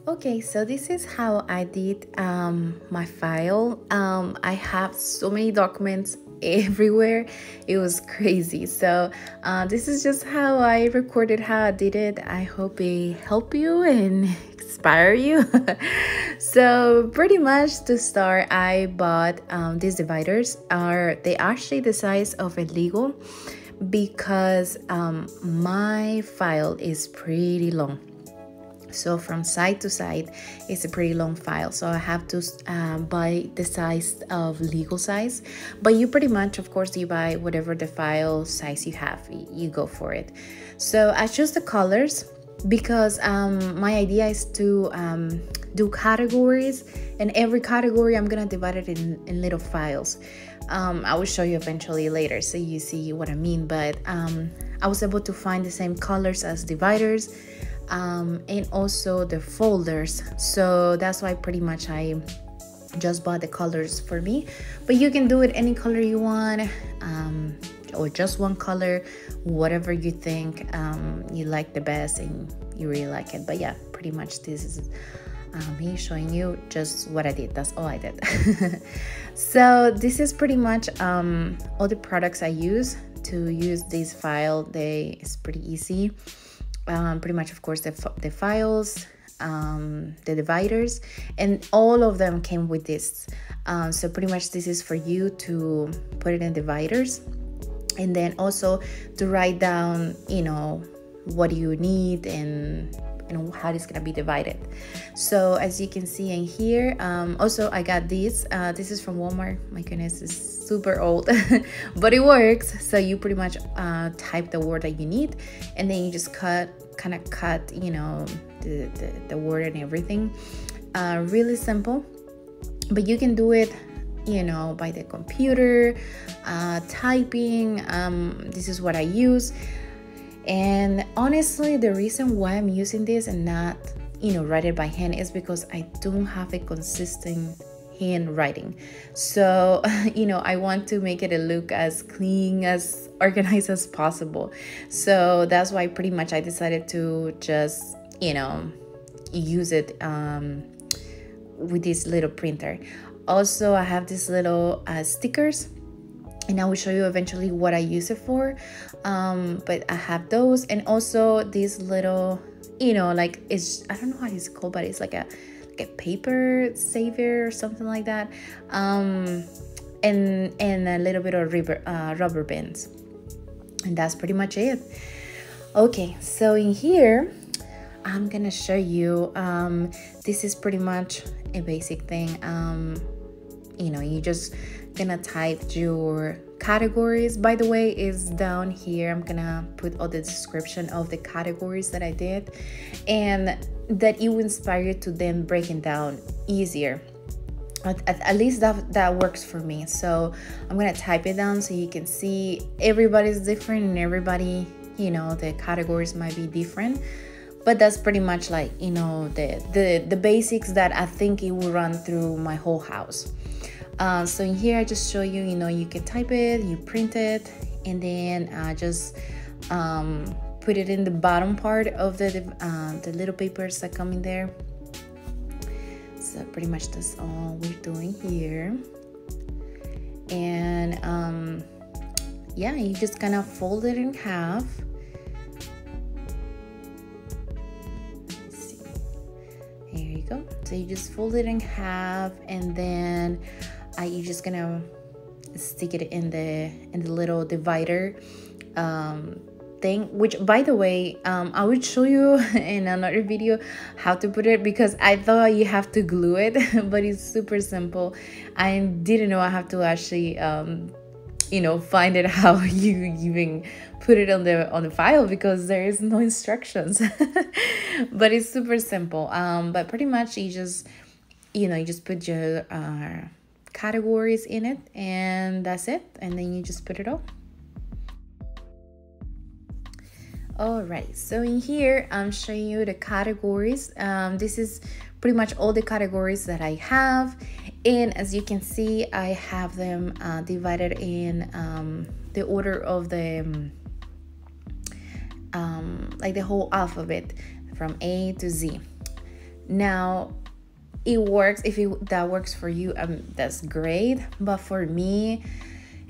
Okay, so this is how I did my file. I have so many documents everywhere. It was crazy. So this is just how I recorded how I did it. I hope it help you and inspire you. So pretty much to start, I bought these dividers. They actually the size of a Lego because my file is pretty long. So from side to side, it's a pretty long file. So I have to buy the size of legal size. But you pretty much, of course, you buy whatever the file size you have. You go for it. So I choose the colors because my idea is to do categories. And every category, I'm going to divide it in little files. I will show you eventually later so you see what I mean. But I was able to find the same colors as dividers. And also the folders, so that's why pretty much I just bought the colors for me, but you can do it any color you want, or just one color, whatever you think you like the best and you really like it. But yeah, pretty much this is me showing you just what I did. That's all I did. So this is pretty much all the products I use to use this file. It's pretty easy. Pretty much, of course, the files, the dividers, and all of them came with this. So pretty much this is for you to put it in dividers, and then also to write down, what you need and how it's gonna be divided. So as you can see in here, also I got this. This is from Walmart. My goodness, it's super old, but it works. So you pretty much type the word that you need, and then you just cut the word and everything. Really simple, but you can do it by the computer, typing. This is what I use. And honestly, the reason why I'm using this and not write it by hand is because I don't have a consistent handwriting. So I want to make it look as clean, as organized as possible. So that's why pretty much I decided to just use it with this little printer. Also, I have these little stickers, and I will show you eventually what I use it for. But I have those, and also these little, like I don't know how it's called, but it's like a paper saver or something like that. And a little bit of rubber bands, and that's pretty much it. Okay, so in here, I'm gonna show you. This is pretty much a basic thing. You just gonna type your categories. By the way, is down here. I'm gonna put all the description of the categories that I did, and that it will inspire you to then break it down easier. At least that works for me. So I'm gonna type it down so you can see everybody's different, and everybody, the categories might be different. But that's pretty much like the basics that I think it will run through my whole house. So in here I just show you, you can type it, you print it, and then just put it in the bottom part of the little papers that come in there. So pretty much that's all we're doing here. And yeah, you just kind of fold it in half. Let's see. Here you go. So you just fold it in half, and then you're just gonna stick it in the little divider thing, which, by the way, I would show you in another video how to put it, because I thought you have to glue it, but it's super simple. I didn't know I have to actually find it how you even put it on the file, because there is no instructions. But it's super simple. But pretty much you just put your categories in it, and that's it, and then you just put it on. Alright, so in here I'm showing you the categories. This is pretty much all the categories that I have, and as you can see, I have them divided in the order of the like the whole alphabet from A to Z. Now, it works. If that works for you, that's great. But for me,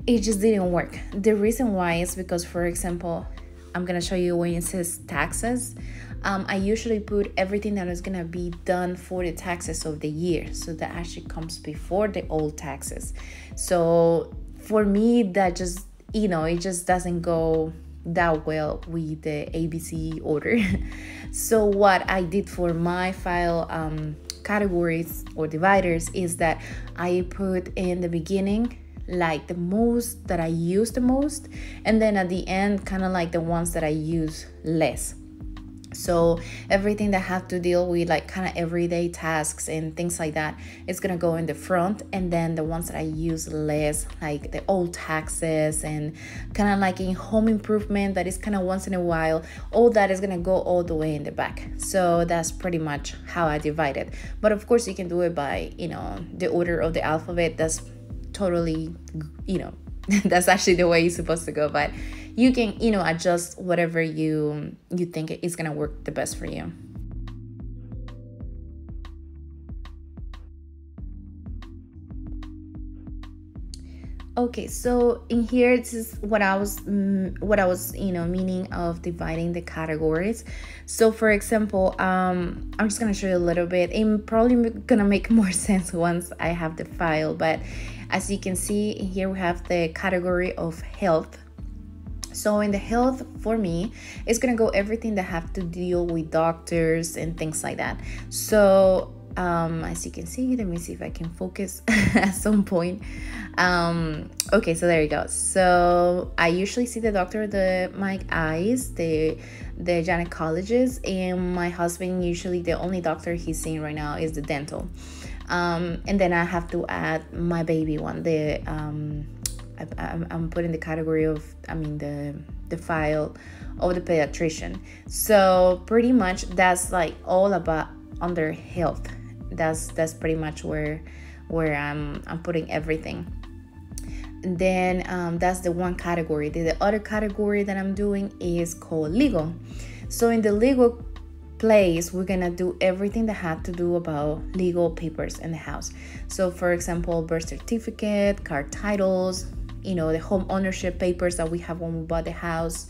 it just didn't work. The reason why is because, for example, I'm gonna show you when it says taxes. I usually put everything that is gonna be done for the taxes of the year, so that actually comes before the old taxes. So for me, that just, it just doesn't go that well with the ABC order. So what I did for my file categories or dividers is that I put in the beginning like the most that I use the most, and then at the end kind of like the ones that I use less. So everything that have to deal with like kind of everyday tasks and things like that is gonna go in the front, and then the ones that I use less, like the old taxes and kind of like in home improvement that is kind of once in a while, all that is gonna go all the way in the back. So that's pretty much how I divide it. But of course you can do it by the order of the alphabet. That's totally, that's actually the way it's supposed to go. But you can, adjust whatever you think is gonna work the best for you. Okay, so in here, this is what I was meaning of dividing the categories. So for example, I'm just gonna show you a little bit. I'm probably gonna make more sense once I have the file, but as you can see here, we have the category of health. So in the health, for me, it's gonna go everything that have to deal with doctors and things like that. So as you can see, let me see if I can focus at some point. Okay, so there you go. So I usually see the doctor, my eyes, the gynecologist, and my husband, usually the only doctor he's seeing right now is the dental. And then I have to add my baby one, I'm putting the category of, the file of the pediatrician. So pretty much that's like all about under health. That's pretty much where I'm putting everything. And then that's the one category. The other category that I'm doing is called legal. So in the legal place, we're gonna do everything that had to do about legal papers in the house. So for example, birth certificate, car titles, the home ownership papers that we have when we bought the house.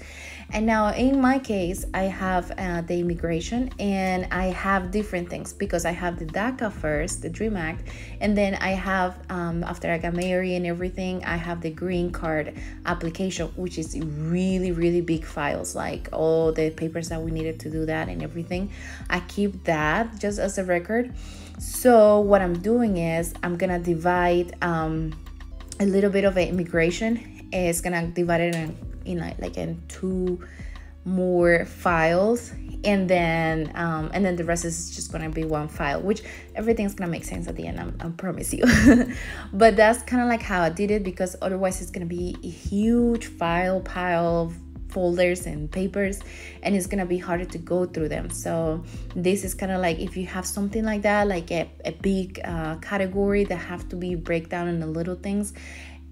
And now in my case, I have the immigration, and I have different things because I have the DACA first, the Dream Act, and then I have, after I got married and everything, I have the green card application, which is really, really big files, like all the papers that we needed to do that and everything. I keep that just as a record. So what I'm doing is I'm gonna divide a little bit of immigration. It's gonna divide it in two more files, and then the rest is just gonna be one file, which everything's gonna make sense at the end, I promise you. But that's kind of like how I did it, because otherwise it's gonna be a huge pile of folders and papers, and it's gonna be harder to go through them. So this is kind of like, if you have something like that, like a big category that have to be break down into little things,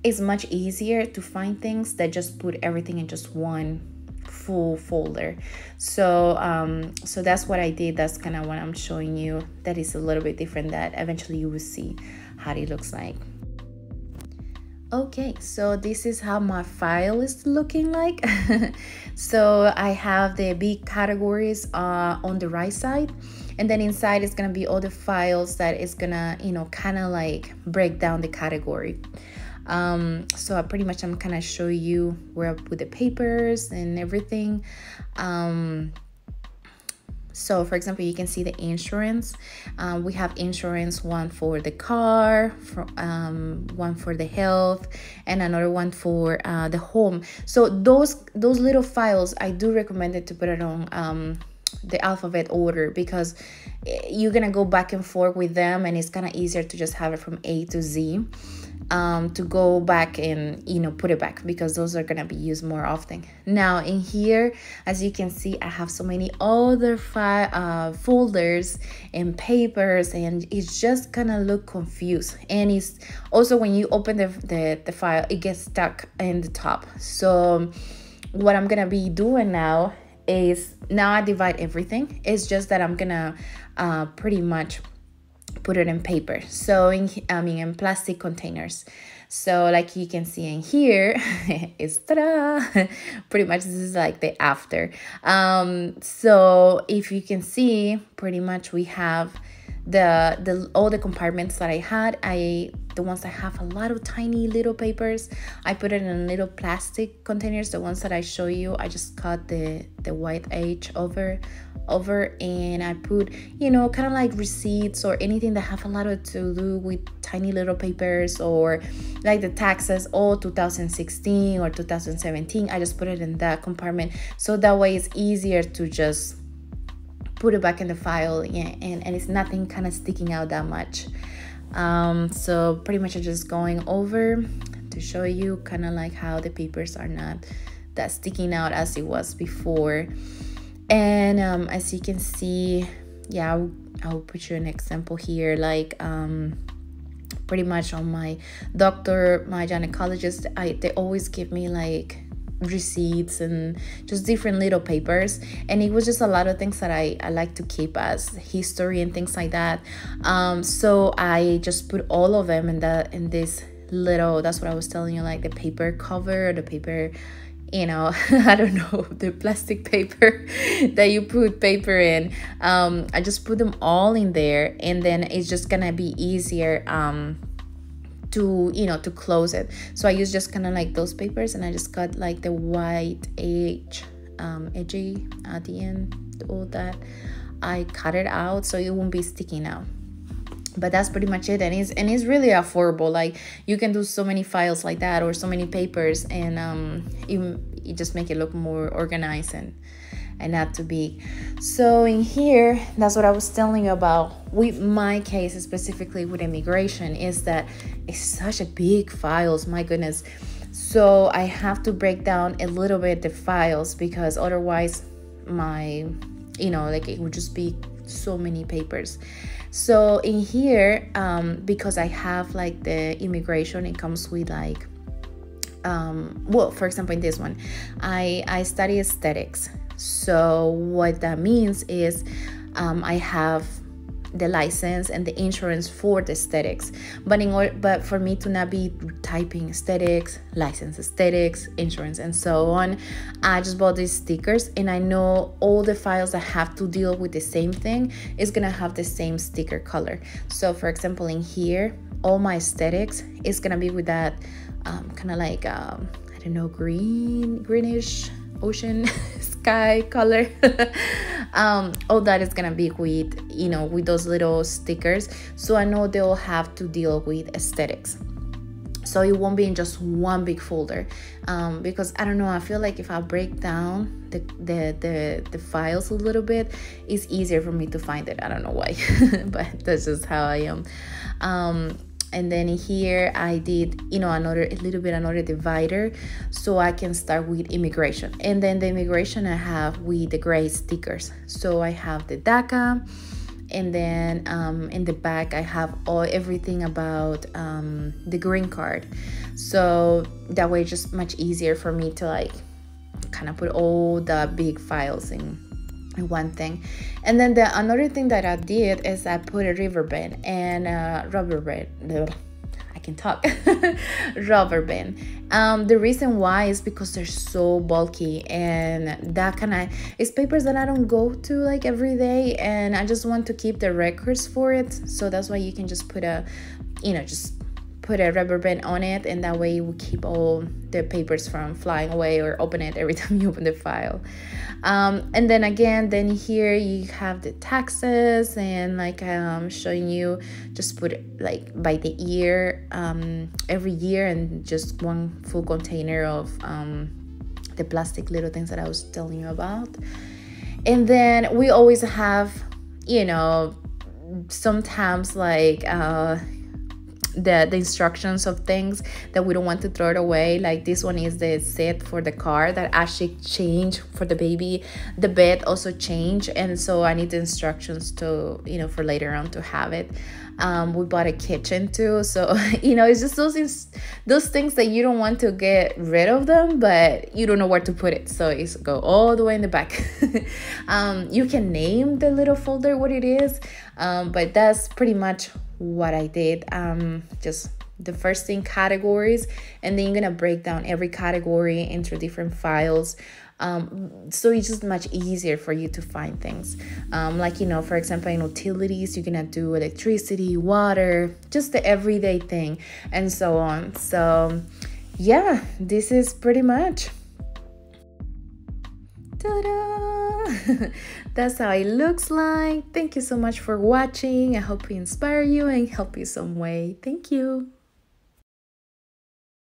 it's much easier to find things that just put everything in just one full folder. So so that's what I did. That's kind of what I'm showing you. That is a little bit different, that eventually you will see how it looks like. Okay, so this is how my file is looking like. So I have the big categories on the right side, and then inside is gonna be all the files that is gonna, kind of like break down the category. So I'm kind of show you where I put the papers and everything. So for example, you can see the insurance. We have insurance, one for the car, one for the health, and another one for the home. So those little files, I do recommend it to put it on the alphabet order, because you're gonna go back and forth with them, and it's kind of easier to just have it from A to Z. To go back and put it back, because those are gonna be used more often. Now in here, as you can see, I have so many other folders and papers, and it's just gonna look confused. And it's also, when you open the file, it gets stuck in the top. So what I'm gonna be doing now is now I divide everything. It's just that I'm gonna pretty much put it in paper, so in plastic containers. So like you can see in here is ta-da! Pretty much this is like the after. So if you can see, pretty much we have the all the compartments that I had. The ones that have a lot of tiny little papers, I put it in little plastic containers. The ones that I show you, I just cut the white edge over, and I put, you know, kind of like receipts or anything that have a lot to do with tiny little papers, or like the taxes, all 2016 or 2017. I just put it in that compartment, so that way it's easier to just put it back in the file, yeah, and it's nothing kind of sticking out that much. So pretty much I'm just going over to show you kind of like how the papers are not that sticking out as it was before. And as you can see, yeah, I'll put you an example here, like pretty much on my doctor, my gynecologist, they always give me like receipts and just different little papers, and it was just a lot of things that I like to keep as history and things like that. So I just put all of them in this little, that's what I was telling you, like the paper cover, the paper, you know, I don't know, the plastic paper that you put paper in. I just put them all in there, and then it's just gonna be easier to, you know, to close it. So I use just kind of like those papers, and I just cut like the white edgy at the end, all that. I cut it out so it won't be sticking out. But that's pretty much it, and it's really affordable. Like you can do so many files like that, or so many papers, and you just make it look more organized and not too big. So in here, that's what I was telling you about with my case, specifically with immigration, is that it's such a big files, my goodness. So I have to break down a little bit the files, because otherwise my, you know, like it would just be so many papers. So in here, because I have like the immigration, it comes with like well, for example, in this one, I study aesthetics. So what that means is I have the license and the insurance for the aesthetics, but for me to not be typing aesthetics, license aesthetics, insurance, and so on, I just bought these stickers, and I know all the files that have to deal with the same thing is gonna have the same sticker color. So for example, in here, all my aesthetics is gonna be with that kind of like I don't know, greenish ocean sky color. All that is gonna be with, you know, with those little stickers, so I know they'll have to deal with aesthetics, so it won't be in just one big folder. Because I don't know, I feel like if I break down the files a little bit, it's easier for me to find it. I don't know why but that's just how I am. And then here I did, you know, another divider, so I can start with immigration. And then the immigration I have with the gray stickers. So I have the DACA, and then in the back I have everything about the green card. So that way it's just much easier for me to like kind of put all the big files in one thing. And then another thing that I did is I put a rubber band and rubber band. I can talk. Rubber band. The reason why is because they're so bulky, and that kind of is papers that I don't go to like every day, and I just want to keep the records for it. So that's why you can just put a, you know, just put a rubber band on it, and that way you will keep all the papers from flying away or open it every time you open the file. And then again, then here you have the taxes, and like showing you, just put it like by the year, every year, and just one full container of the plastic little things that I was telling you about. And then we always have, you know, sometimes like the instructions of things that we don't want to throw it away. Like this one is the set for the car that actually change for the baby. The bed also change, and so I need the instructions to, you know, for later on to have it. We bought a kitchen too, so you know, it's just those things that you don't want to get rid of them, but you don't know where to put it, so it's go all the way in the back. You can name the little folder what it is, but that's pretty much what I did. Just the first thing, categories, and then you're gonna break down every category into different files. So it's just much easier for you to find things. Like, you know, for example, in utilities, you're gonna do electricity, water, just the everyday thing, and so on. So yeah, this is pretty much. Ta-da! That's how it looks like. Thank you so much for watching. I hope it inspire you and help you some way. Thank you.